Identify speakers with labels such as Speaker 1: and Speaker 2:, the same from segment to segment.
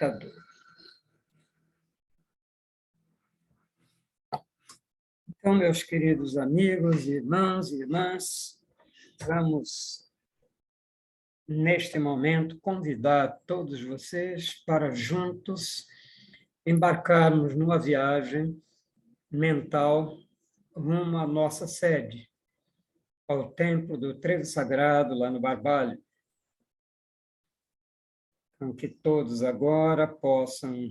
Speaker 1: computador. Então, meus queridos amigos, irmãos e irmãs, vamos, neste momento, convidar todos vocês para juntos embarcarmos numa viagem mental rumo à nossa sede, ao Templo do Trevo Sagrado, lá no Barbalho. Então, que todos agora possam,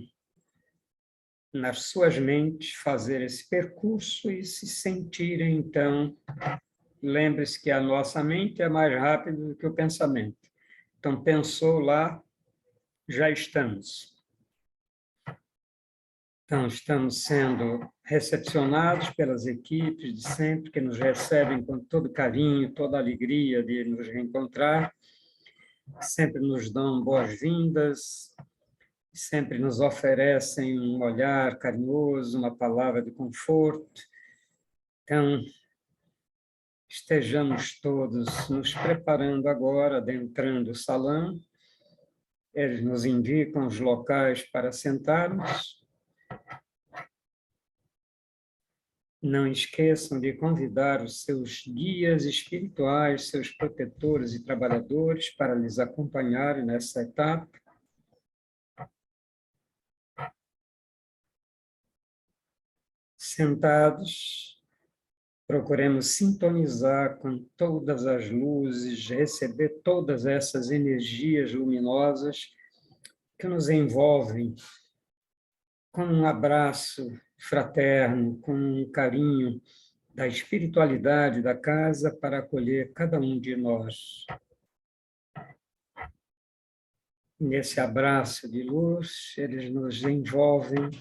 Speaker 1: nas suas mentes, fazer esse percurso e se sentirem, então, lembre-se que a nossa mente é mais rápida do que o pensamento. Então, pensou lá, já estamos. Então, estamos sendo recepcionados pelas equipes de sempre, que nos recebem com todo carinho, toda alegria de nos reencontrar, sempre nos dão boas-vindas, sempre nos oferecem um olhar carinhoso, uma palavra de conforto. Então, estejamos todos nos preparando agora, adentrando o salão. Eles nos indicam os locais para sentarmos. Não esqueçam de convidar os seus guias espirituais, seus protetores e trabalhadores para lhes acompanharem nessa etapa. Sentados, procuremos sintonizar com todas as luzes, receber todas essas energias luminosas que nos envolvem com um abraço fraterno, com um carinho da espiritualidade da casa para acolher cada um de nós. Nesse abraço de luz, eles nos envolvem,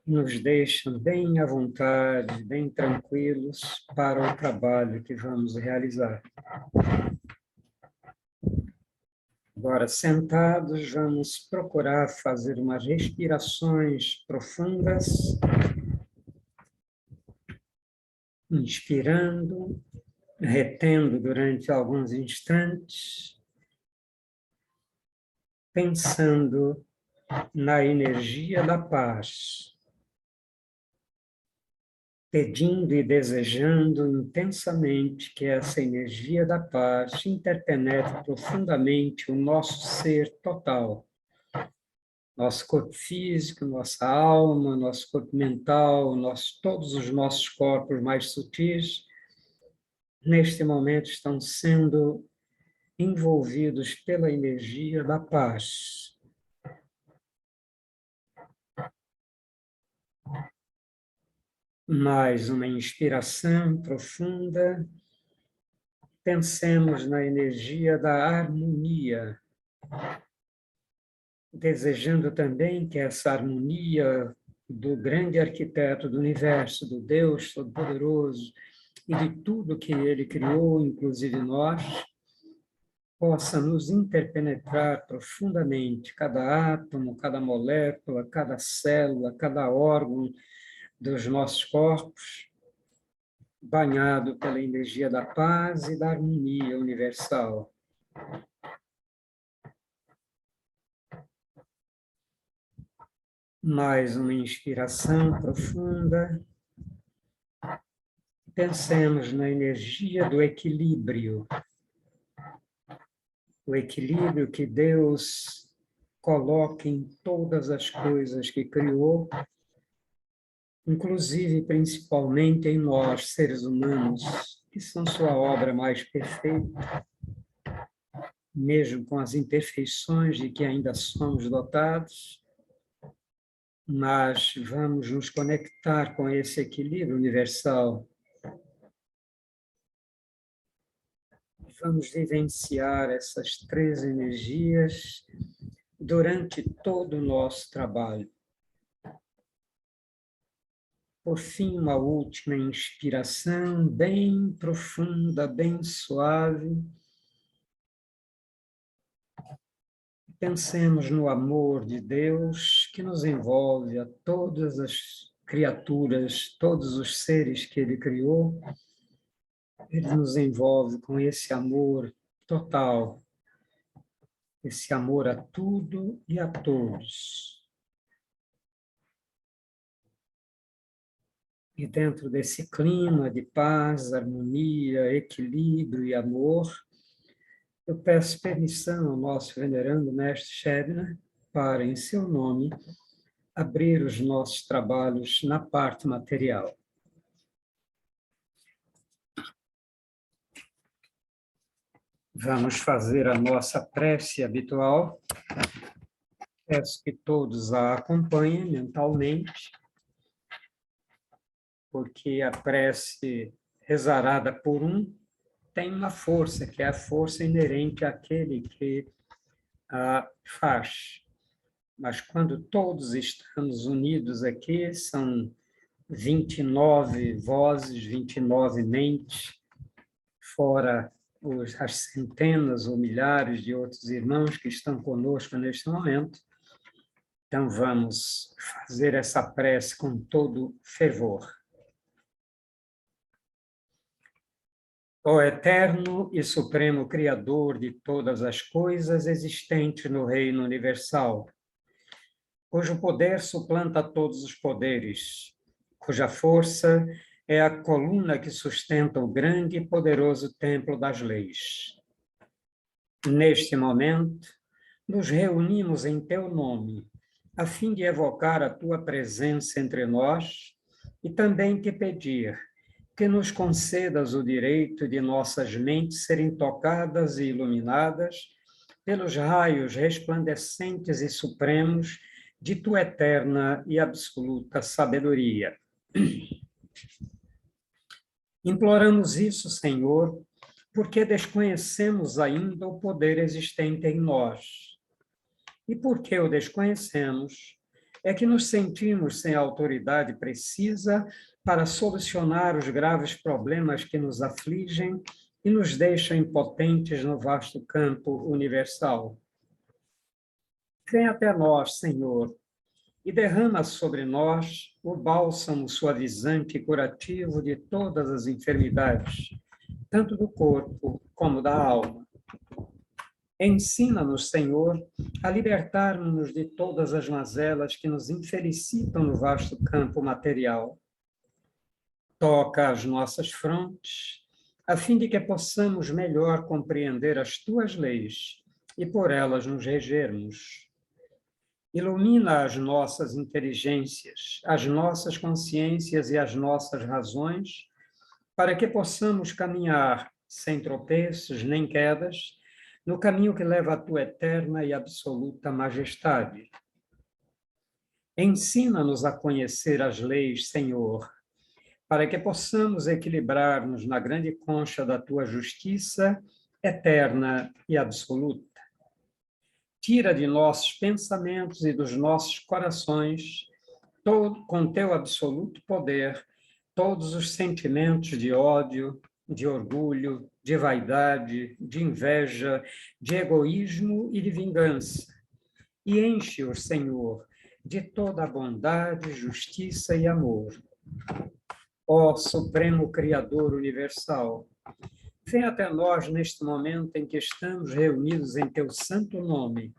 Speaker 1: nos deixam bem à vontade, bem tranquilos para o trabalho que vamos realizar. Agora, sentados, vamos procurar fazer umas respirações profundas, inspirando, retendo durante alguns instantes, pensando na energia da paz, pedindo e desejando intensamente que essa energia da paz interpenetre profundamente o nosso ser total, nosso corpo físico, nossa alma, nosso corpo mental, todos os nossos corpos mais sutis, neste momento estão sendo envolvidos pela energia da paz. Mais uma inspiração profunda. Pensemos na energia da harmonia, desejando também que essa harmonia do grande arquiteto do universo, do Deus Todo-Poderoso e de tudo que ele criou, inclusive nós, possa nos interpenetrar profundamente, cada átomo, cada molécula, cada célula, cada órgão dos nossos corpos, banhado pela energia da paz e da harmonia universal. Mais uma inspiração profunda. Pensemos na energia do equilíbrio. O equilíbrio que Deus coloca em todas as coisas que criou, inclusive, principalmente em nós, seres humanos, que são sua obra mais perfeita, mesmo com as imperfeições de que ainda somos dotados, mas vamos nos conectar com esse equilíbrio universal. Vamos vivenciar essas três energias durante todo o nosso trabalho. Por fim, uma última inspiração bem profunda, bem suave. Pensemos no amor de Deus que nos envolve a todas as criaturas, todos os seres que Ele criou. Ele nos envolve com esse amor total. esse amor a tudo e a todos. E dentro desse clima de paz, harmonia, equilíbrio e amor, eu peço permissão ao nosso venerando mestre Shebna para, em seu nome, abrir os nossos trabalhos na parte material. Vamos fazer a nossa prece habitual. Peço que todos a acompanhem mentalmente, porque a prece rezarada por um tem uma força, que é a força inerente àquele que a faz. Mas quando todos estamos unidos aqui, são 29 vozes, 29 mentes, fora as centenas ou milhares de outros irmãos que estão conosco neste momento. Então, vamos fazer essa prece com todo fervor. Ó eterno e supremo Criador de todas as coisas existentes no reino universal, cujo poder suplanta todos os poderes, cuja força é a coluna que sustenta o grande e poderoso templo das leis. Neste momento, nos reunimos em teu nome, a fim de evocar a tua presença entre nós e também te pedir que nos concedas o direito de nossas mentes serem tocadas e iluminadas pelos raios resplandecentes e supremos de tua eterna e absoluta sabedoria. Imploramos isso, Senhor, porque desconhecemos ainda o poder existente em nós. E porque o desconhecemos, é que nos sentimos sem autoridade precisa para solucionar os graves problemas que nos afligem e nos deixam impotentes no vasto campo universal. Vem até nós, Senhor, e derrama sobre nós o bálsamo suavizante e curativo de todas as enfermidades, tanto do corpo como da alma. Ensina-nos, Senhor, a libertar-nos de todas as mazelas que nos infelicitam no vasto campo material. Toca as nossas frontes, a fim de que possamos melhor compreender as tuas leis e por elas nos regermos. Ilumina as nossas inteligências, as nossas consciências e as nossas razões, para que possamos caminhar sem tropeços nem quedas, no caminho que leva à tua eterna e absoluta majestade. Ensina-nos a conhecer as leis, Senhor, para que possamos equilibrar-nos na grande concha da tua justiça eterna e absoluta. Tira de nossos pensamentos e dos nossos corações, com teu absoluto poder, todos os sentimentos de ódio, de orgulho, de vaidade, de inveja, de egoísmo e de vingança. E enche-os, Senhor, de toda a bondade, justiça e amor. Ó Supremo Criador Universal, vem até nós neste momento em que estamos reunidos em teu santo nome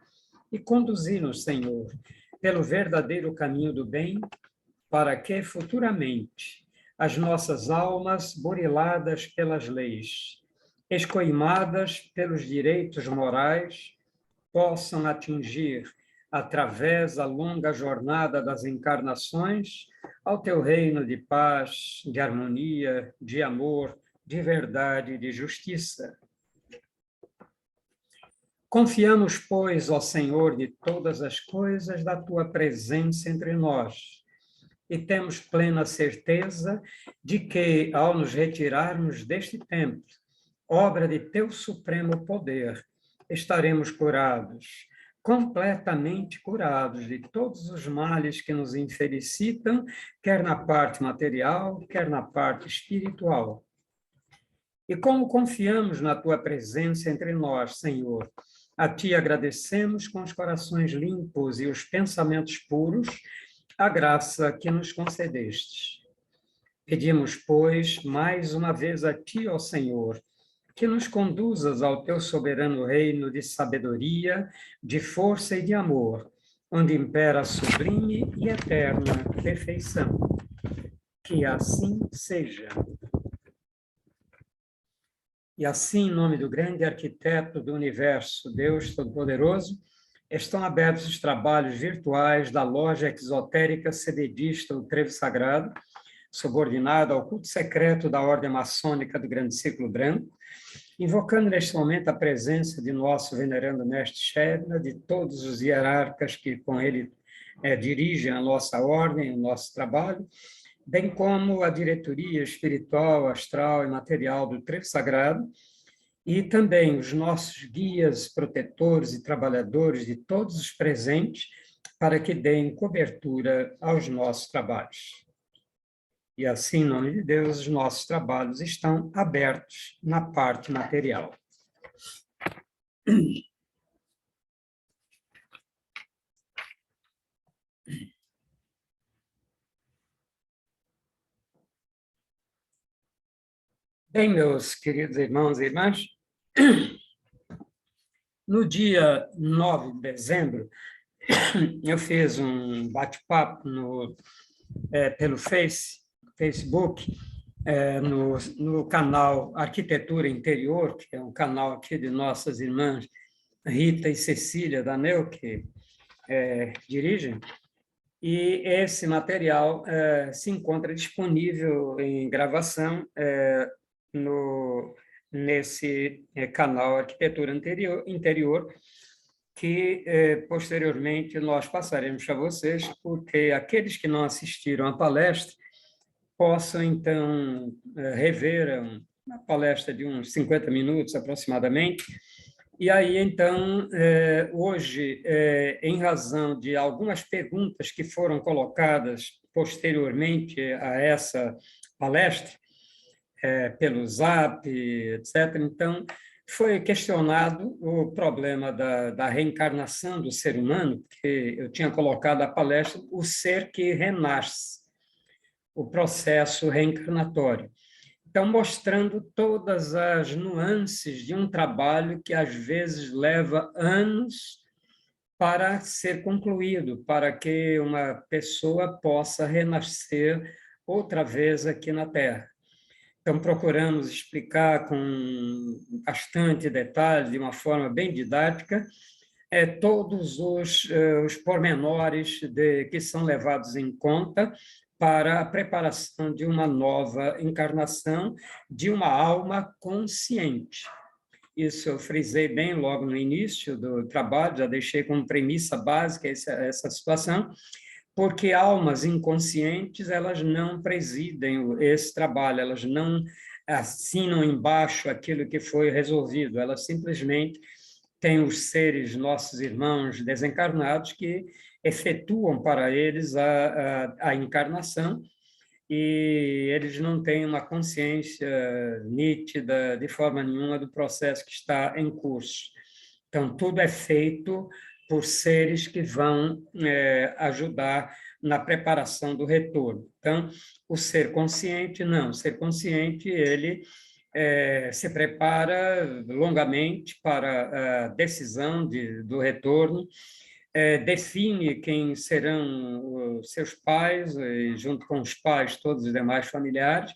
Speaker 1: e conduzi-nos, Senhor, pelo verdadeiro caminho do bem, para que futuramente as nossas almas, buriladas pelas leis, escoimadas pelos direitos morais, possam atingir, através da longa jornada das encarnações, ao teu reino de paz, de harmonia, de amor, de verdade e de justiça. Confiamos, pois, ó Senhor de todas as coisas, da tua presença entre nós, e temos plena certeza de que, ao nos retirarmos deste templo, obra de teu supremo poder, estaremos curados, completamente curados de todos os males que nos infelicitam, quer na parte material, quer na parte espiritual. E como confiamos na tua presença entre nós, Senhor, a ti agradecemos com os corações limpos e os pensamentos puros a graça que nos concedestes. Pedimos, pois, mais uma vez a ti, ó Senhor, que nos conduzas ao teu soberano reino de sabedoria, de força e de amor, onde impera a sublime e eterna perfeição. Que assim seja. E assim, em nome do grande arquiteto do universo, Deus Todo-Poderoso, estão abertos os trabalhos virtuais da loja exotérica cededista O Trevo Sagrado, subordinado ao culto secreto da Ordem Maçônica do Grande Círculo Branco, invocando neste momento a presença de nosso venerando mestre Shebna, de todos os hierarcas que com ele dirigem a nossa ordem, o nosso trabalho, bem como a diretoria espiritual, astral e material do Trevo Sagrado, e também os nossos guias, protetores e trabalhadores de todos os presentes, para que deem cobertura aos nossos trabalhos. E assim, em nome de Deus, os nossos trabalhos estão abertos na parte material. Bem, meus queridos irmãos e irmãs, no dia 9 de dezembro, eu fiz um bate-papo pelo Facebook, no canal Arquitetura Interior, que é um canal aqui de nossas irmãs Rita e Cecília Danel, que dirigem, e esse material se encontra disponível em gravação nesse canal Arquitetura Interior, que posteriormente nós passaremos a vocês, porque aqueles que não assistiram à palestra possam, então, rever uma palestra de uns 50 minutos aproximadamente. E aí, então, hoje, em razão de algumas perguntas que foram colocadas posteriormente a essa palestra, pelo Zap, etc., então, foi questionado o problema da reencarnação do ser humano, que eu tinha colocado a palestra, o ser que renasce, o processo reencarnatório. Então, mostrando todas as nuances de um trabalho que, às vezes, leva anos para ser concluído, para que uma pessoa possa renascer outra vez aqui na Terra. Então, procuramos explicar com bastante detalhe, de uma forma bem didática, todos os pormenores que são levados em conta para a preparação de uma nova encarnação de uma alma consciente. Isso eu frisei bem logo no início do trabalho, já deixei como premissa básica essa situação, porque almas inconscientes, elas não presidem esse trabalho, elas não assinam embaixo aquilo que foi resolvido, elas simplesmente têm os seres, nossos irmãos desencarnados, que efetuam para eles a encarnação, e eles não têm uma consciência nítida de forma nenhuma do processo que está em curso. Então, tudo é feito por seres que vão ajudar na preparação do retorno. Então, o ser consciente, não. O ser consciente, ele se prepara longamente para a decisão do retorno, define quem serão os seus pais, e junto com os pais, todos os demais familiares,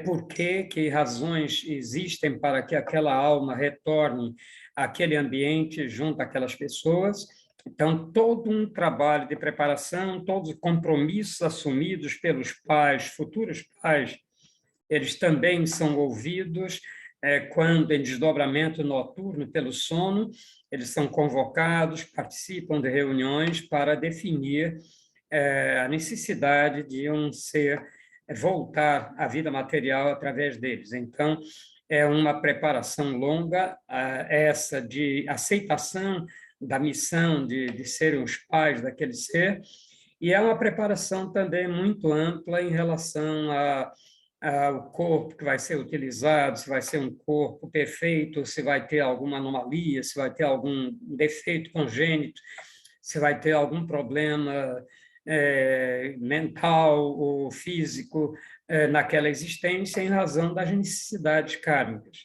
Speaker 1: por que razões existem para que aquela alma retorne àquele ambiente junto àquelas pessoas. Então, todo um trabalho de preparação, todos os compromissos assumidos pelos pais, futuros pais, eles também são ouvidos quando, em desdobramento noturno pelo sono, eles são convocados, participam de reuniões para definir a necessidade de um ser voltar à vida material através deles. Então, é uma preparação longa, essa de aceitação da missão de serem os pais daquele ser, e é uma preparação também muito ampla em relação ao corpo que vai ser utilizado, se vai ser um corpo perfeito, se vai ter alguma anomalia, se vai ter algum defeito congênito, se vai ter algum problema mental ou físico naquela existência em razão das necessidades kármicas.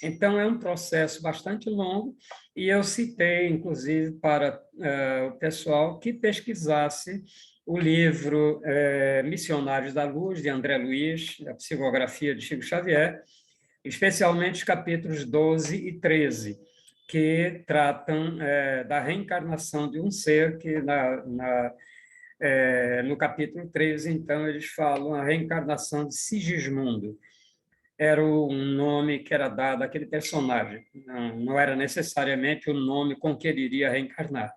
Speaker 1: Então, é um processo bastante longo, e eu citei, inclusive, para o pessoal que pesquisasse o livro Missionários da Luz, de André Luiz, a psicografia de Chico Xavier, especialmente os capítulos 12 e 13, que tratam da reencarnação de um ser que, no capítulo 13, então, eles falam a reencarnação de Sigismundo. Era um nome que era dado àquele personagem, não era necessariamente o nome com que ele iria reencarnar,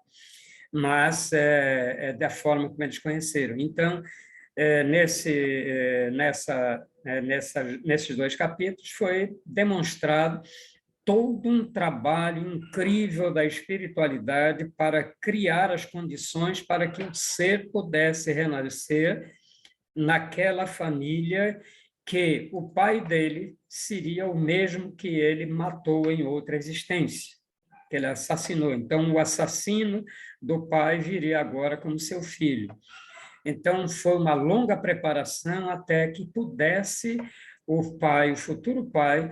Speaker 1: mas é da forma como eles conheceram. Então, nesses dois capítulos foi demonstrado todo um trabalho incrível da espiritualidade para criar as condições para que o ser pudesse renascer naquela família que o pai dele seria o mesmo que ele matou em outra existência, que ele assassinou. Então, o assassino do pai viria agora como seu filho. Então, foi uma longa preparação até que pudesse o pai, o futuro pai,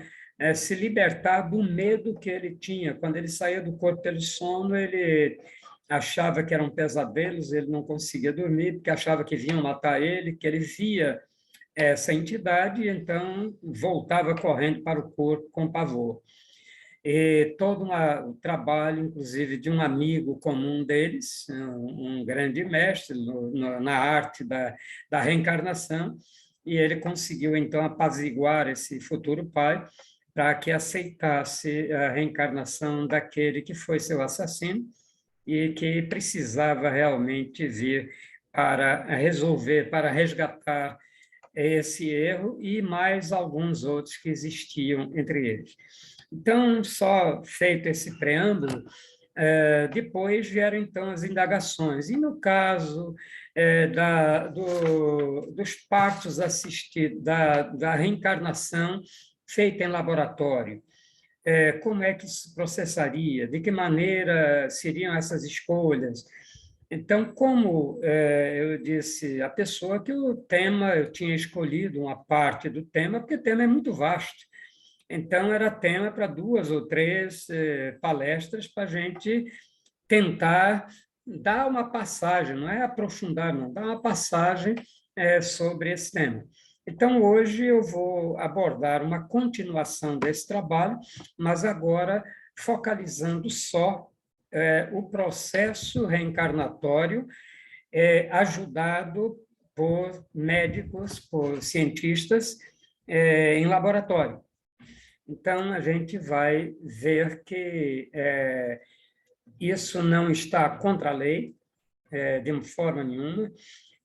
Speaker 1: se libertar do medo que ele tinha. Quando ele saía do corpo pelo sono, ele achava que eram pesadelos, ele não conseguia dormir, porque achava que vinham matar ele, que ele via essa entidade, e então voltava correndo para o corpo com pavor. E todo o trabalho, inclusive, de um amigo comum deles, um grande mestre na arte da reencarnação, e ele conseguiu, então, apaziguar esse futuro pai para que aceitasse a reencarnação daquele que foi seu assassino e que precisava realmente vir para resolver, para resgatar esse erro e mais alguns outros que existiam entre eles. Então, só feito esse preâmbulo, depois vieram, então, as indagações. E no caso dos partos assistidos, da reencarnação feita em laboratório, como é que se processaria? De que maneira seriam essas escolhas? Então, como eu disse, a pessoa que o tema, eu tinha escolhido uma parte do tema, porque o tema é muito vasto. Então, era tema para 2 ou 3 palestras para a gente tentar dar uma passagem, não é aprofundar, não, dar uma passagem sobre esse tema. Então, hoje eu vou abordar uma continuação desse trabalho, mas agora focalizando só o processo reencarnatório ajudado por médicos, por cientistas em laboratório. Então, a gente vai ver que isso não está contra a lei, de forma nenhuma.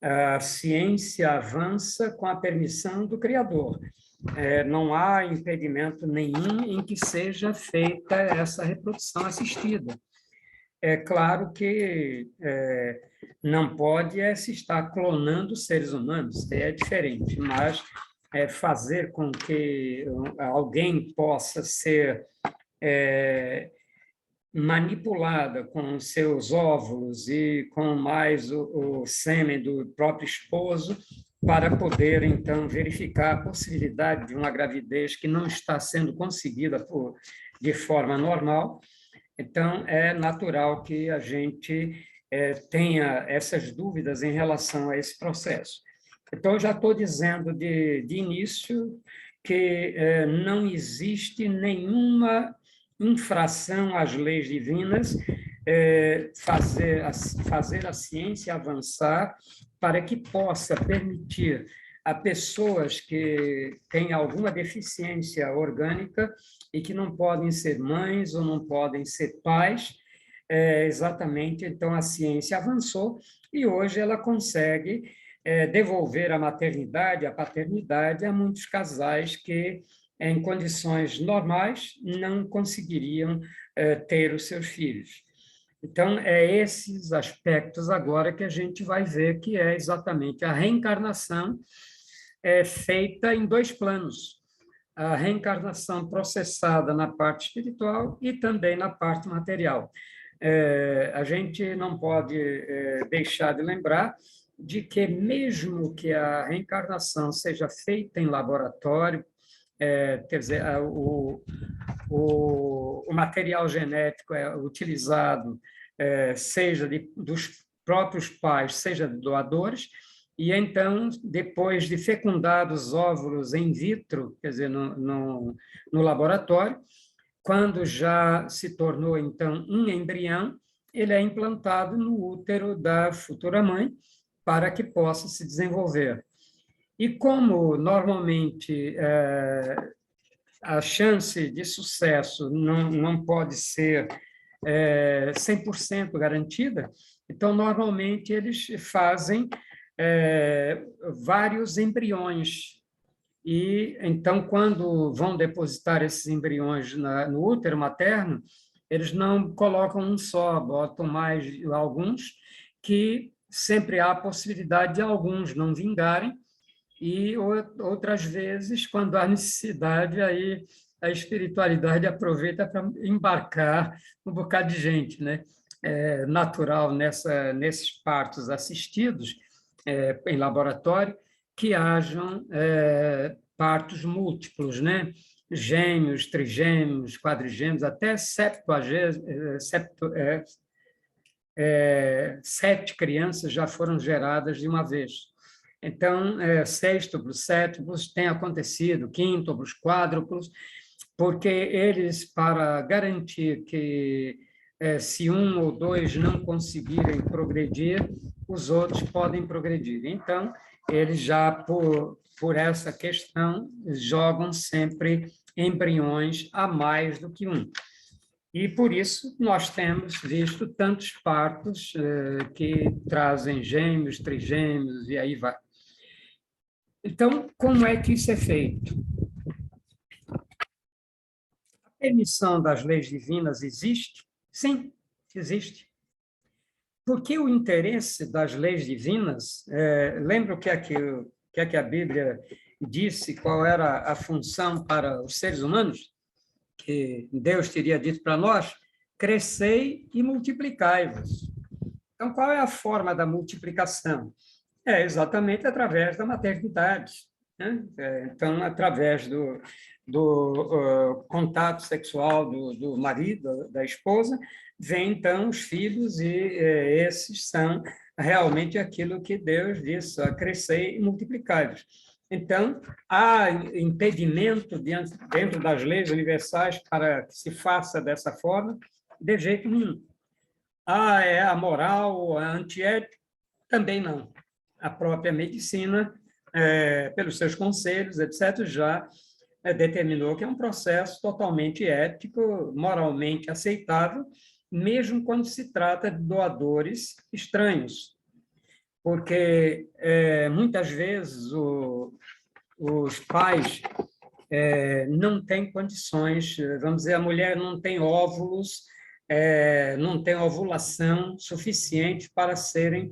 Speaker 1: A ciência avança com a permissão do Criador. Não há impedimento nenhum em que seja feita essa reprodução assistida. É claro que não pode se estar clonando seres humanos, é diferente, mas fazer com que alguém possa ser manipulada com seus óvulos e com mais o sêmen do próprio esposo para poder, então, verificar a possibilidade de uma gravidez que não está sendo conseguida de forma normal. Então, é natural que a gente tenha essas dúvidas em relação a esse processo. Então, eu já estou dizendo de início que não existe nenhuma infração às leis divinas fazer a ciência avançar para que possa permitir a pessoas que têm alguma deficiência orgânica e que não podem ser mães ou não podem ser pais, exatamente, então a ciência avançou e hoje ela consegue devolver a maternidade, a paternidade a muitos casais que, em condições normais, não conseguiriam ter os seus filhos. Então, esses aspectos agora que a gente vai ver que é exatamente a reencarnação feita em 2 planos. A reencarnação processada na parte espiritual e também na parte material. A gente não pode deixar de lembrar de que, mesmo que a reencarnação seja feita em laboratório, quer dizer, o material genético é utilizado, seja dos próprios pais, seja de doadores, e então, depois de fecundados os óvulos in vitro, quer dizer, no laboratório, quando já se tornou, então, um embrião, ele é implantado no útero da futura mãe para que possa se desenvolver. E como, normalmente, a chance de sucesso não pode ser 100% garantida, então, normalmente, eles fazem vários embriões. E, então, quando vão depositar esses embriões no útero materno, eles não colocam um só, botam mais alguns, que sempre há a possibilidade de alguns não vingarem, e outras vezes, quando há necessidade, aí a espiritualidade aproveita para embarcar um bocado de gente, né? É natural nesses partos assistidos em laboratório que hajam partos múltiplos, né? Gêmeos, trigêmeos, quadrigêmeos, até 7 crianças já foram geradas de uma vez. Então, sextuplos, sétuplos têm acontecido, quíntuplos, quádruplos, porque eles, para garantir que se um ou dois não conseguirem progredir, os outros podem progredir. Então, eles já, por essa questão, jogam sempre embriões a mais do que um. E, por isso, nós temos visto tantos partos que trazem gêmeos, trigêmeos, e aí vai. Então, como é que isso é feito? A permissão das leis divinas existe? Sim, existe. Porque o interesse das leis divinas, lembra o que é que a Bíblia disse, qual era a função para os seres humanos? Que Deus teria dito para nós: crescei e multiplicai-vos. Então, qual é a forma da multiplicação? É exatamente através da maternidade, né? Então, através do contato sexual do marido, da esposa, vem, então, os filhos, e esses são realmente aquilo que Deus disse: a crescer e multiplicar-vos. Então, há impedimento dentro das leis universais para que se faça dessa forma? De jeito nenhum. É amoral, é antiético? Também não. A própria medicina, pelos seus conselhos, etc., já determinou que é um processo totalmente ético, moralmente aceitável, mesmo quando se trata de doadores estranhos, porque muitas vezes os pais não têm condições, vamos dizer, a mulher não tem óvulos, não tem ovulação suficiente para serem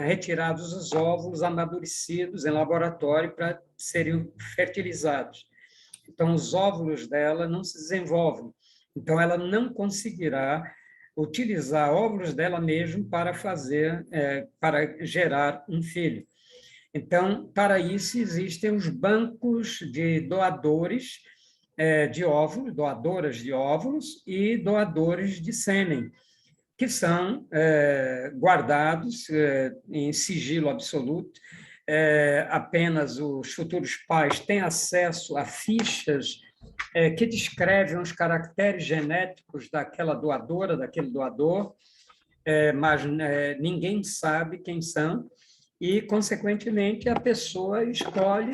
Speaker 1: retirados os óvulos amadurecidos em laboratório para serem fertilizados. Então, os óvulos dela não se desenvolvem. Então, ela não conseguirá utilizar óvulos dela mesma para para gerar um filho. Então, para isso, existem os bancos de doadores de óvulos, doadoras de óvulos e doadores de sêmen, que são guardados em sigilo absoluto. Apenas os futuros pais têm acesso a fichas que descrevem os caracteres genéticos daquela doadora, daquele doador, mas ninguém sabe quem são, e, consequentemente, a pessoa escolhe,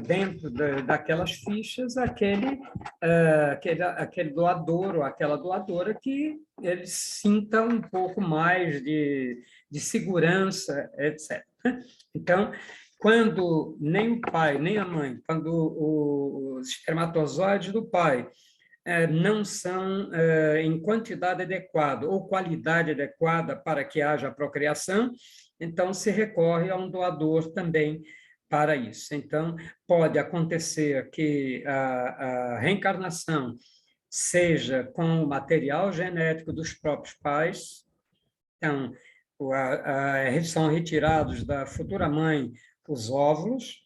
Speaker 1: dentro daquelas fichas, aquele doador ou aquela doadora que ele sinta um pouco mais de segurança, etc. Então, quando nem o pai, nem a mãe, quando os espermatozoides do pai não são em quantidade adequada ou qualidade adequada para que haja procriação, então se recorre a um doador também para isso. Então, pode acontecer que a reencarnação seja com o material genético dos próprios pais, então, são retirados da futura mãe os óvulos,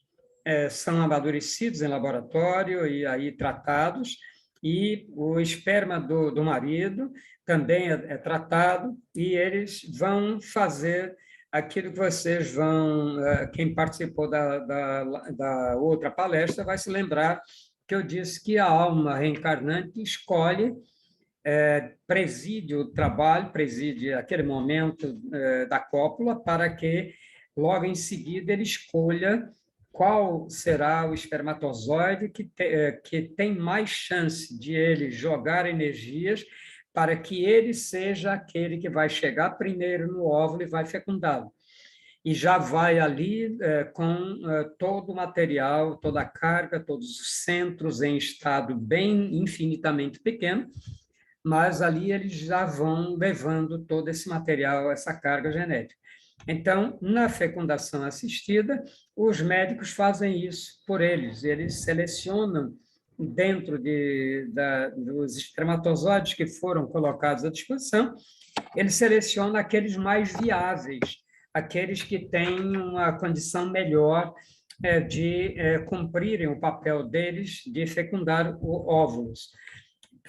Speaker 1: são amadurecidos em laboratório e aí tratados, e o esperma do marido também é tratado, e eles vão fazer aquilo que vocês vão, quem participou da outra palestra vai se lembrar que eu disse que a alma reencarnante escolhe, preside o trabalho, preside aquele momento da cópula, para que logo em seguida ele escolha qual será o espermatozoide que tem mais chance de ele jogar energias para que ele seja aquele que vai chegar primeiro no óvulo e vai fecundá-lo. E já vai ali com todo o material, toda a carga, todos os centros em estado bem infinitamente pequeno, mas ali eles já vão levando todo esse material, essa carga genética. Então, na fecundação assistida, os médicos fazem isso por eles selecionam dentro dos espermatozoides que foram colocados à disposição, eles selecionam aqueles mais viáveis, aqueles que têm uma condição melhor de cumprirem o papel deles de fecundar óvulos.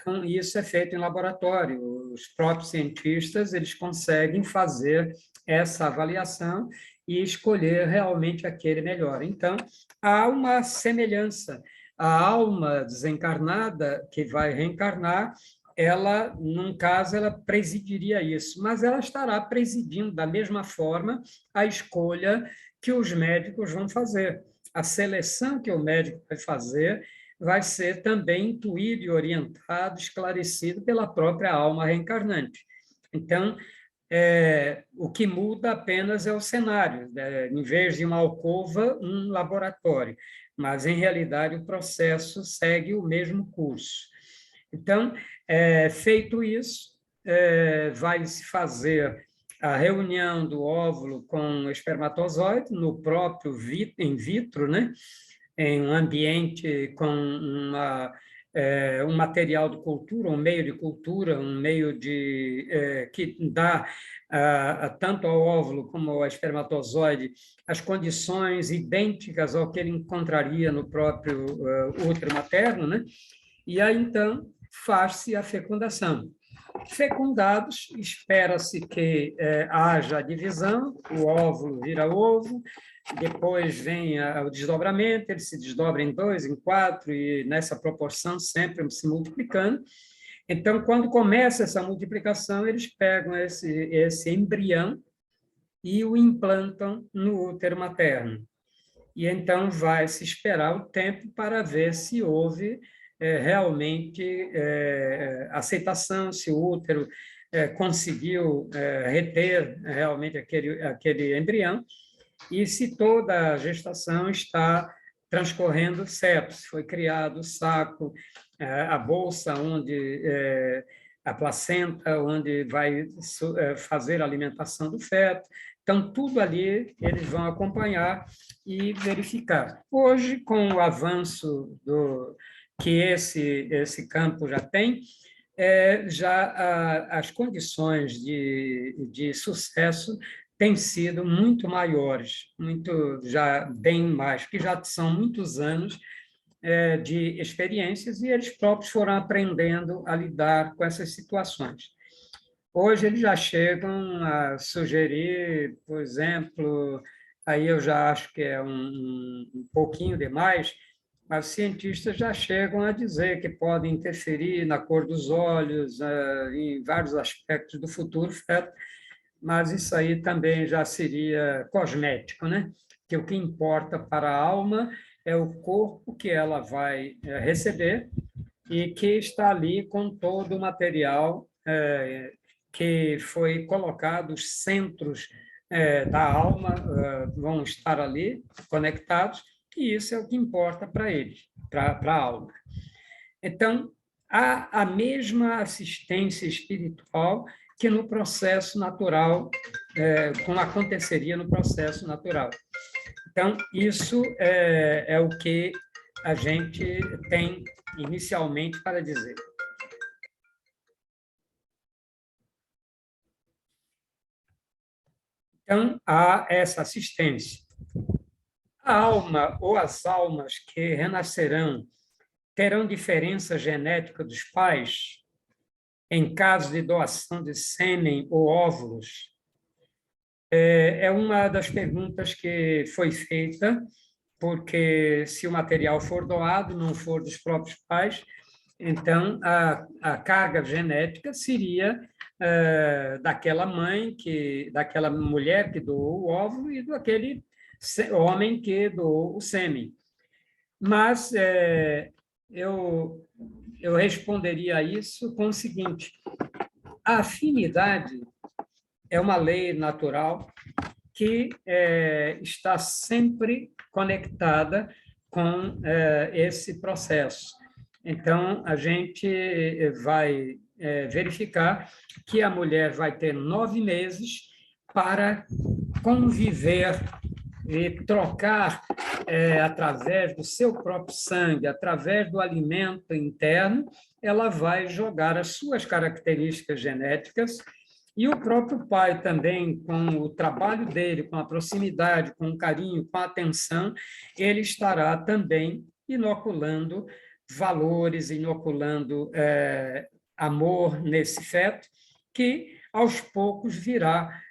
Speaker 1: Então, isso é feito em laboratório. Os próprios cientistas eles conseguem fazer essa avaliação e escolher realmente aquele melhor. Então, há uma semelhança. A alma desencarnada que vai reencarnar, ela, num caso, ela presidiria isso, mas ela estará presidindo da mesma forma a escolha que os médicos vão fazer. A seleção que o médico vai fazer vai ser também intuído e orientado, esclarecido pela própria alma reencarnante. Então, o que muda apenas é o cenário, né? Em vez de uma alcova, um laboratório, mas, em realidade, o processo segue o mesmo curso. Então, feito isso, vai-se fazer a reunião do óvulo com o espermatozoide no próprio in vitro, né? Em um ambiente com um material de cultura, um meio de cultura, um meio que dá tanto ao óvulo como ao espermatozoide as condições idênticas ao que ele encontraria no próprio útero materno, né? E aí, então, faz-se a fecundação. Fecundados, espera-se que haja a divisão, o óvulo vira ovo, depois vem o desdobramento, ele se desdobra em 2, em 4, e nessa proporção sempre se multiplicando. Então, quando começa essa multiplicação, eles pegam esse embrião e o implantam no útero materno. E então vai se esperar o tempo para ver se houve realmente aceitação, se o útero conseguiu reter realmente aquele embrião, e se toda a gestação está transcorrendo certo, se foi criado o saco, a bolsa onde a placenta, onde vai fazer a alimentação do feto. Então, tudo ali eles vão acompanhar e verificar. Hoje, com o avanço que esse campo já tem, já as condições de sucesso têm sido muito maiores, já bem mais, porque já são muitos anos de experiências e eles próprios foram aprendendo a lidar com essas situações. Hoje eles já chegam a sugerir, por exemplo, aí eu já acho que é um pouquinho demais, mas os cientistas já chegam a dizer que podem interferir na cor dos olhos, em vários aspectos do futuro feto, mas isso aí também já seria cosmético, né? Que o que importa para a alma é o corpo que ela vai receber e que está ali com todo o material que foi colocado, os centros da alma vão estar ali conectados, e isso é o que importa para eles, para a alma. Então, há a mesma assistência espiritual que no processo natural, como aconteceria no processo natural. Então, isso é o que a gente tem inicialmente para dizer. Então, há essa assistência. a alma ou as almas que renascerão terão diferença genética dos pais em caso de doação de sêmen ou óvulos? É uma das perguntas que foi feita, porque se o material for doado, não for dos próprios pais, então a carga genética seria daquela mãe, daquela mulher que doou o óvulo e daquele homem que doou o sêmen. Mas eu responderia a isso com o seguinte: a afinidade é uma lei natural que está sempre conectada com esse processo. Então, a gente vai verificar que a mulher vai ter 9 meses para conviver e trocar através do seu próprio sangue, através do alimento interno, ela vai jogar as suas características genéticas. E o próprio pai também, com o trabalho dele, com a proximidade, com o carinho, com a atenção, ele estará também inoculando valores, inoculando amor nesse feto, que aos poucos virá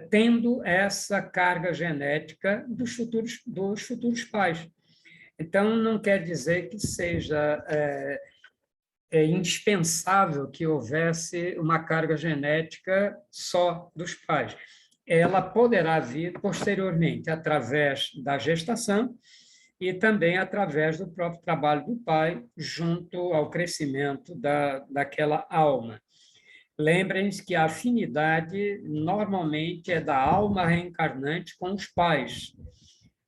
Speaker 1: tendo essa carga genética dos futuros pais. Então, não quer dizer que seja indispensável que houvesse uma carga genética só dos pais. Ela poderá vir posteriormente, através da gestação e também através do próprio trabalho do pai, junto ao crescimento daquela alma. Lembrem-se que a afinidade normalmente é da alma reencarnante com os pais.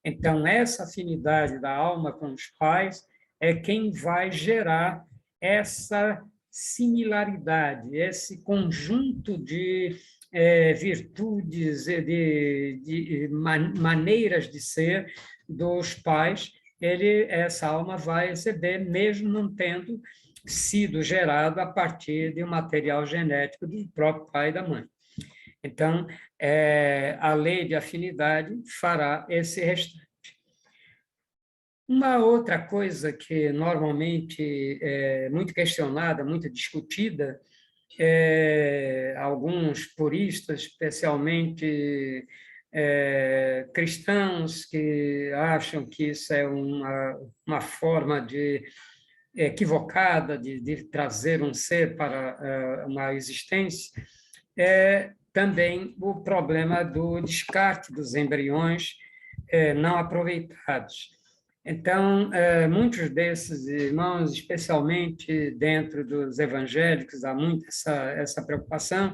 Speaker 1: Então, essa afinidade da alma com os pais é quem vai gerar essa similaridade, esse conjunto de virtudes, de maneiras de ser dos pais, essa alma vai receber, mesmo não tendo sido gerado a partir de um material genético do próprio pai e da mãe. Então, a lei de afinidade fará esse restante. Uma outra coisa que normalmente é muito questionada, muito discutida, alguns puristas, especialmente cristãos, que acham que isso é uma forma equivocada de trazer um ser para uma existência, é também o problema do descarte dos embriões não aproveitados. Então, muitos desses irmãos, especialmente dentro dos evangélicos, há muito essa preocupação,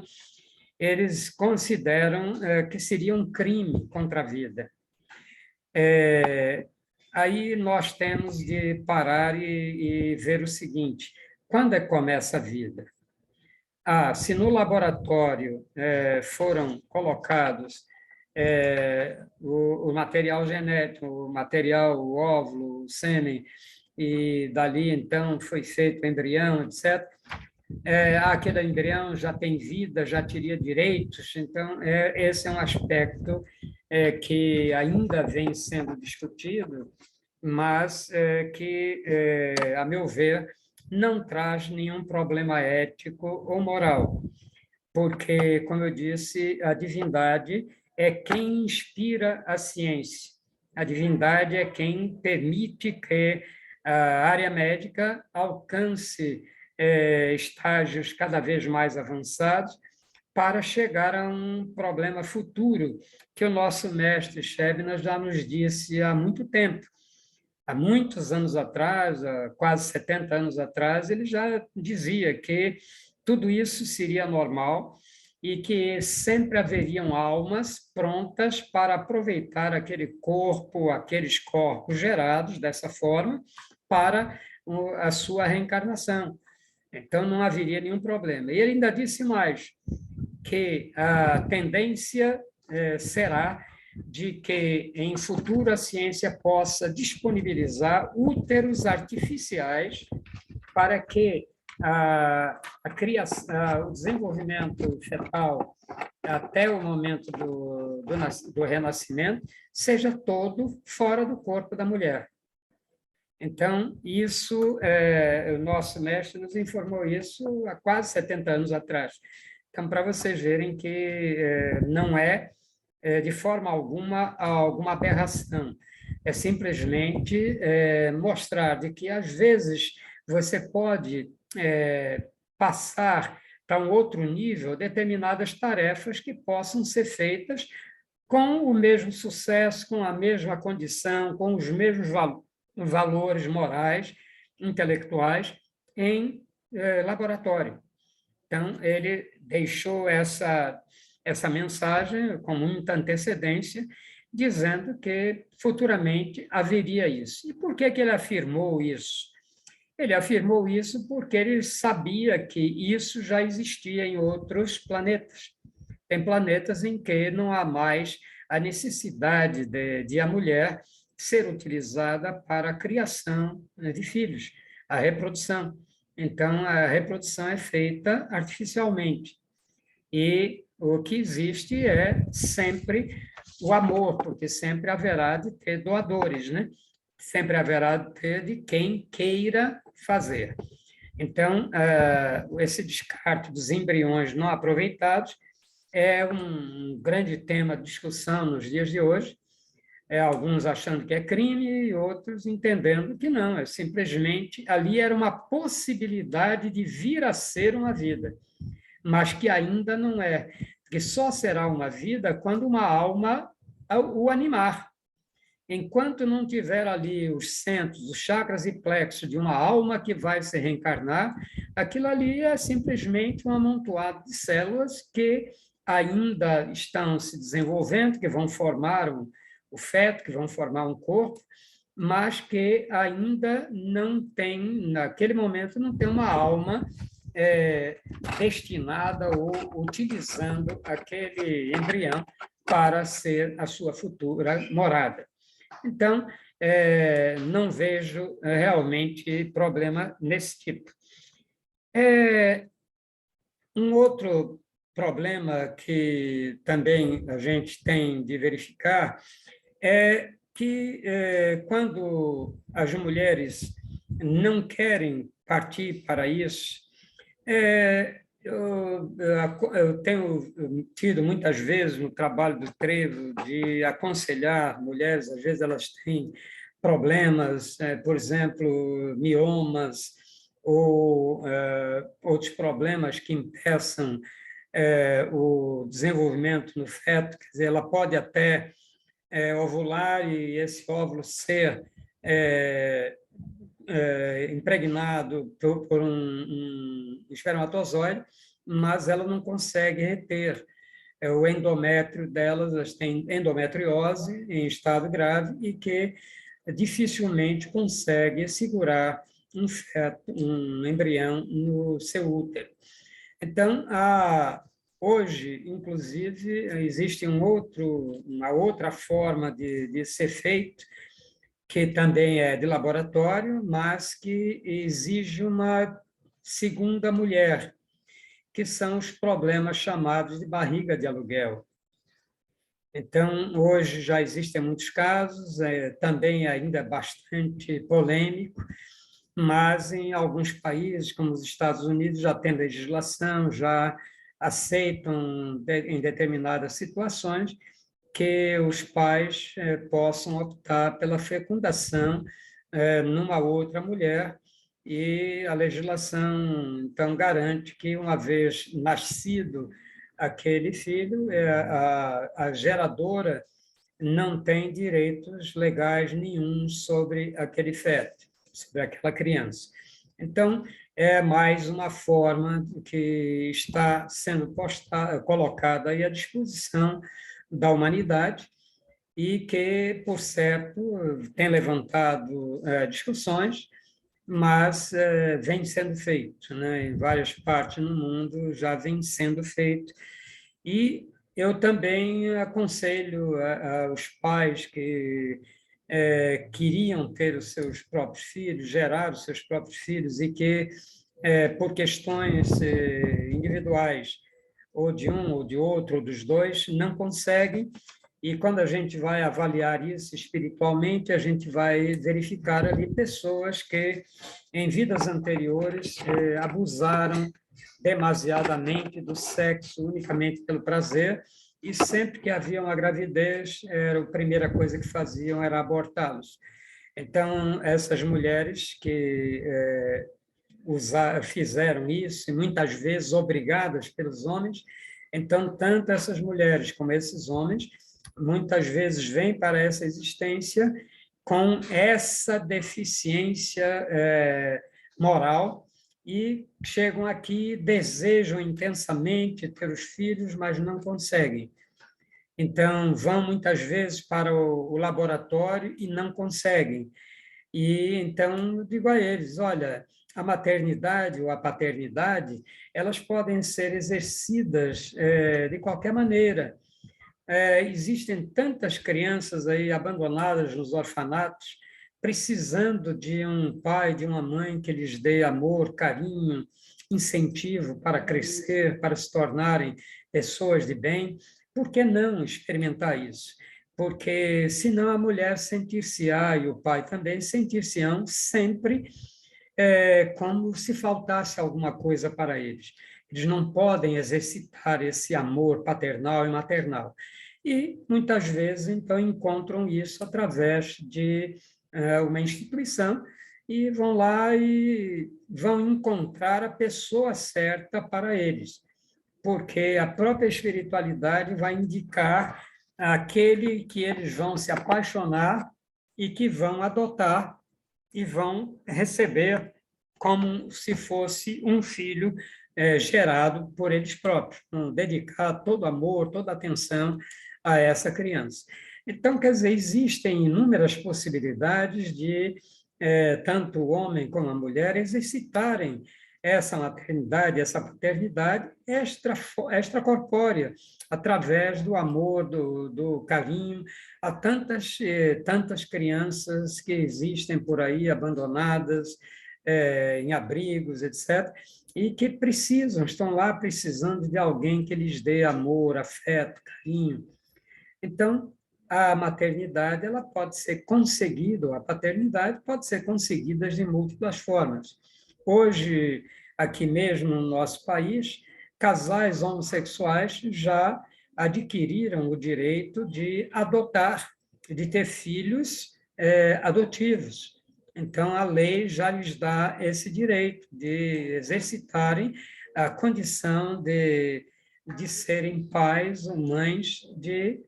Speaker 1: eles consideram que seria um crime contra a vida. Aí nós temos de parar e ver o seguinte: quando é que começa a vida? Se no laboratório foram colocados o material genético, o material, o óvulo, o sêmen, e dali então foi feito o embrião, etc. Aquele embrião já tem vida, já teria direitos, então esse é um aspecto que ainda vem sendo discutido, mas que, a meu ver, não traz nenhum problema ético ou moral, porque, como eu disse, a divindade é quem inspira a ciência. A divindade é quem permite que a área médica alcance estágios cada vez mais avançados para chegar a um problema futuro que o nosso mestre Shebna já nos disse há muito tempo. Há muitos anos atrás, há quase 70 anos atrás, ele já dizia que tudo isso seria normal e que sempre haveriam almas prontas para aproveitar aquele corpo, aqueles corpos gerados dessa forma para a sua reencarnação. Então, não haveria nenhum problema. E ele ainda disse mais, que a tendência será de que, em futuro, a ciência possa disponibilizar úteros artificiais para que a criação, o desenvolvimento fetal até o momento do renascimento seja todo fora do corpo da mulher. Então, isso, o nosso mestre nos informou isso há quase 70 anos atrás. Então, para vocês verem que não é, de forma alguma aberração. É simplesmente mostrar de que, às vezes, você pode passar para um outro nível determinadas tarefas que possam ser feitas com o mesmo sucesso, com a mesma condição, com os mesmos valores morais, intelectuais, em laboratório. Então, ele deixou essa mensagem com muita antecedência, dizendo que futuramente haveria isso. E por que ele afirmou isso? Ele afirmou isso porque ele sabia que isso já existia em outros planetas. Tem planetas em que não há mais a necessidade de a mulher ser utilizada para a criação de filhos, a reprodução. Então, a reprodução é feita artificialmente. E o que existe é sempre o amor, porque sempre haverá de ter doadores, né? Sempre haverá de ter de quem queira fazer. Então, esse descarte dos embriões não aproveitados é um grande tema de discussão nos dias de hoje, alguns achando que é crime e outros entendendo que não, simplesmente ali era uma possibilidade de vir a ser uma vida, mas que ainda não é, que só será uma vida quando uma alma o animar. Enquanto não tiver ali os centros, os chakras e plexos de uma alma que vai se reencarnar, aquilo ali é simplesmente um amontoado de células que ainda estão se desenvolvendo, que vão formar o feto, que vão formar um corpo, mas que ainda não tem, naquele momento, não tem uma alma destinada ou utilizando aquele embrião para ser a sua futura morada. Então, não vejo realmente problema nesse tipo. Um outro problema que também a gente tem de verificar é que, quando as mulheres não querem partir para isso, eu tenho tido muitas vezes no trabalho do Trevo de aconselhar mulheres, às vezes elas têm problemas, por exemplo, miomas ou outros problemas que impeçam o desenvolvimento no feto, quer dizer, ela pode até ovular e esse óvulo ser impregnado por um espermatozoide, mas ela não consegue reter o endométrio delas, elas têm endometriose em estado grave e que dificilmente consegue segurar um feto, um embrião no seu útero. Então, hoje, inclusive, existe uma outra forma de ser feito, que também é de laboratório, mas que exige uma segunda mulher, que são os problemas chamados de barriga de aluguel. Então, hoje já existem muitos casos, também ainda bastante polêmico, mas em alguns países, como os Estados Unidos, já tem legislação, já aceitam, em determinadas situações, que os pais possam optar pela fecundação numa outra mulher, e a legislação, então, garante que, uma vez nascido aquele filho, a geradora não tem direitos legais nenhum sobre aquele feto, sobre aquela criança. Então, é mais uma forma que está sendo colocada aí à disposição da humanidade e que, por certo, tem levantado discussões, mas vem sendo feito, né? Em várias partes no mundo já vem sendo feito. E eu também aconselho aos pais que queriam ter os seus próprios filhos, gerar os seus próprios filhos, e que, por questões individuais, ou de um, ou de outro, ou dos dois, não conseguem. E quando a gente vai avaliar isso espiritualmente, a gente vai verificar ali pessoas que, em vidas anteriores, abusaram demasiadamente do sexo unicamente pelo prazer, e sempre que havia uma gravidez, a primeira coisa que faziam era abortá-los. Então, essas mulheres que fizeram isso, e muitas vezes obrigadas pelos homens, então, tanto essas mulheres como esses homens, muitas vezes vêm para essa existência com essa deficiência moral e chegam aqui, desejam intensamente ter os filhos, mas não conseguem. Então, vão muitas vezes para o laboratório e não conseguem. E então digo a eles, olha, a maternidade ou a paternidade, elas podem ser exercidas de qualquer maneira. Existem tantas crianças aí abandonadas nos orfanatos, precisando de um pai, de uma mãe que lhes dê amor, carinho, incentivo para crescer, para se tornarem pessoas de bem. Por que não experimentar isso? Porque senão a mulher sentir-se-á e o pai também sentir-se-ão sempre como se faltasse alguma coisa para eles. Eles não podem exercitar esse amor paternal e maternal. E, muitas vezes, então, encontram isso através de uma instituição e vão lá e vão encontrar a pessoa certa para eles, porque a própria espiritualidade vai indicar aquele que eles vão se apaixonar e que vão adotar e vão receber como se fosse um filho gerado por eles próprios, dedicar todo amor, toda atenção a essa criança. Então, quer dizer, existem inúmeras possibilidades de tanto o homem como a mulher exercitarem essa maternidade, essa paternidade extracorpórea, através do amor, do carinho, a tantas crianças que existem por aí, abandonadas, em abrigos, etc., e que estão lá precisando de alguém que lhes dê amor, afeto, carinho. Então, a maternidade ela pode ser conseguida, ou a paternidade pode ser conseguida de múltiplas formas. Hoje, aqui mesmo no nosso país, casais homossexuais já adquiriram o direito de adotar, de ter filhos adotivos. Então, a lei já lhes dá esse direito de exercitarem a condição de serem pais ou mães de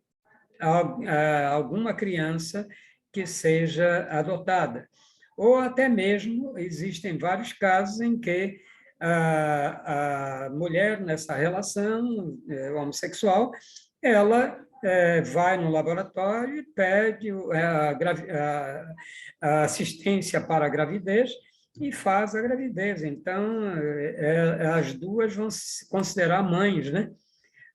Speaker 1: alguma criança que seja adotada. Ou até mesmo, existem vários casos em que a mulher nessa relação homossexual, ela vai no laboratório e pede a assistência para a gravidez e faz a gravidez. Então, as duas vão se considerar mães, né,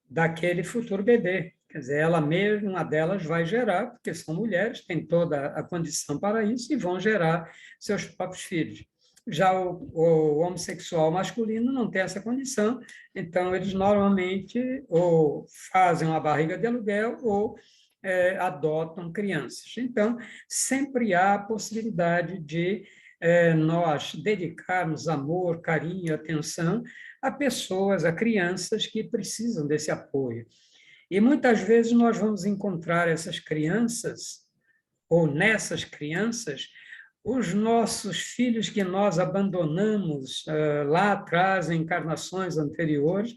Speaker 1: daquele futuro bebê. Quer dizer, ela mesma, uma delas, vai gerar, porque são mulheres, têm toda a condição para isso e vão gerar seus próprios filhos. Já o homossexual masculino não tem essa condição, então eles normalmente ou fazem uma barriga de aluguel ou adotam crianças. Então, sempre há a possibilidade de nós dedicarmos amor, carinho, atenção a pessoas, a crianças que precisam desse apoio. E muitas vezes nós vamos encontrar essas crianças, ou nessas crianças, os nossos filhos que nós abandonamos lá atrás, em encarnações anteriores,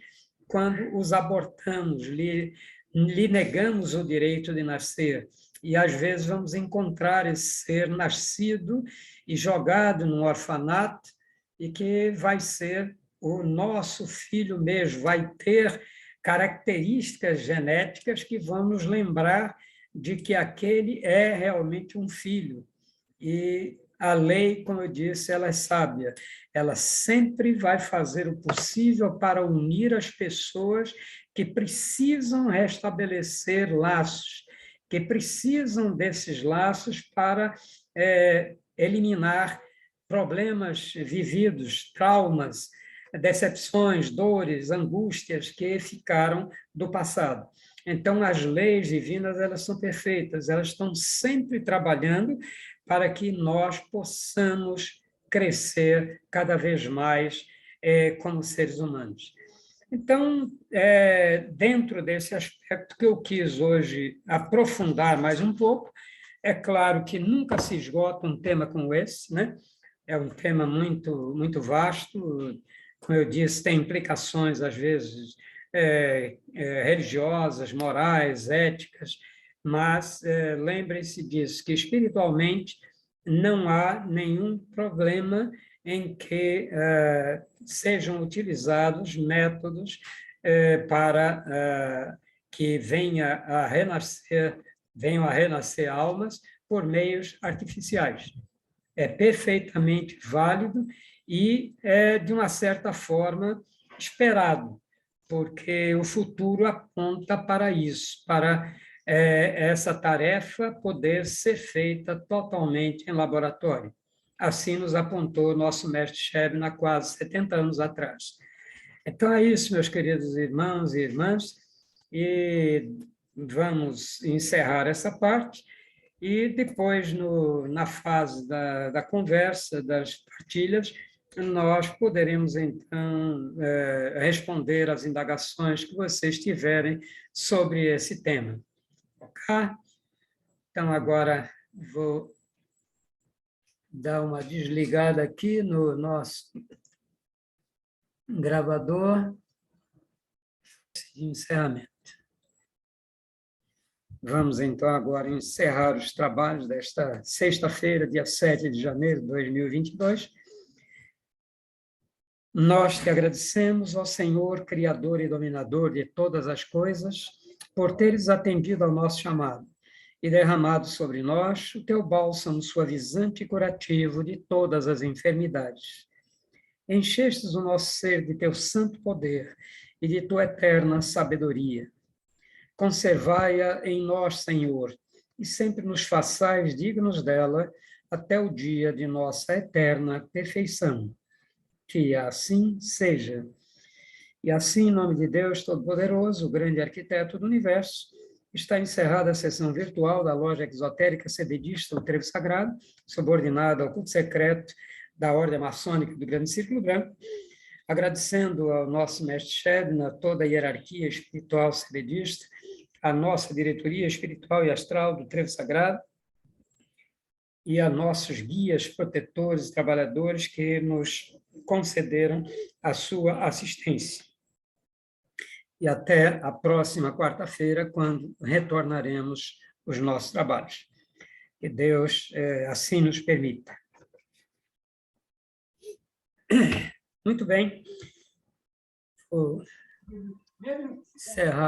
Speaker 1: quando os abortamos, lhe negamos o direito de nascer. E às vezes vamos encontrar esse ser nascido e jogado num orfanato, e que vai ser o nosso filho mesmo, vai ter características genéticas que vão nos lembrar de que aquele é realmente um filho. E a lei, como eu disse, ela é sábia. Ela sempre vai fazer o possível para unir as pessoas que precisam restabelecer laços, que precisam desses laços para eliminar problemas vividos, traumas, decepções, dores, angústias que ficaram do passado. Então, as leis divinas, elas são perfeitas, elas estão sempre trabalhando para que nós possamos crescer cada vez mais como seres humanos. Então, dentro desse aspecto que eu quis hoje aprofundar mais um pouco, é claro que nunca se esgota um tema como esse, né? É um tema muito vasto, como eu disse, tem implicações, às vezes, religiosas, morais, éticas, mas lembre-se disso, que espiritualmente não há nenhum problema em que sejam utilizados métodos para que venham a renascer almas por meios artificiais. É perfeitamente válido e é, de uma certa forma, esperado, porque o futuro aponta para isso, para essa tarefa poder ser feita totalmente em laboratório. Assim nos apontou nosso mestre Sheben há quase 70 anos atrás. Então é isso, meus queridos irmãos e irmãs, e vamos encerrar essa parte, e depois, na fase da conversa, das partilhas, nós poderemos, então, responder às indagações que vocês tiverem sobre esse tema. Ok? Então, agora vou dar uma desligada aqui no nosso gravador de encerramento. Vamos, então, agora encerrar os trabalhos desta sexta-feira, dia 7 de janeiro de 2022. Nós te agradecemos, ó Senhor, Criador e Dominador de todas as coisas, por teres atendido ao nosso chamado e derramado sobre nós o teu bálsamo suavizante e curativo de todas as enfermidades. Enchestes o nosso ser de teu santo poder e de tua eterna sabedoria. Conservai-a em nós, Senhor, e sempre nos façais dignos dela até o dia de nossa eterna perfeição. Que assim seja. E assim, em nome de Deus Todo-Poderoso, o grande arquiteto do universo, está encerrada a sessão virtual da loja exotérica cebedista O Trevo Sagrado, subordinada ao culto secreto da Ordem Maçônica do Grande Círculo Branco, agradecendo ao nosso mestre Sheben, a toda a hierarquia espiritual cebedista, a nossa diretoria espiritual e astral do Trevo Sagrado, e a nossos guias, protetores e trabalhadores que nos concederam a sua assistência. E até a próxima quarta-feira, quando retornaremos os nossos trabalhos. Que Deus assim nos permita. Muito bem. Vou encerrar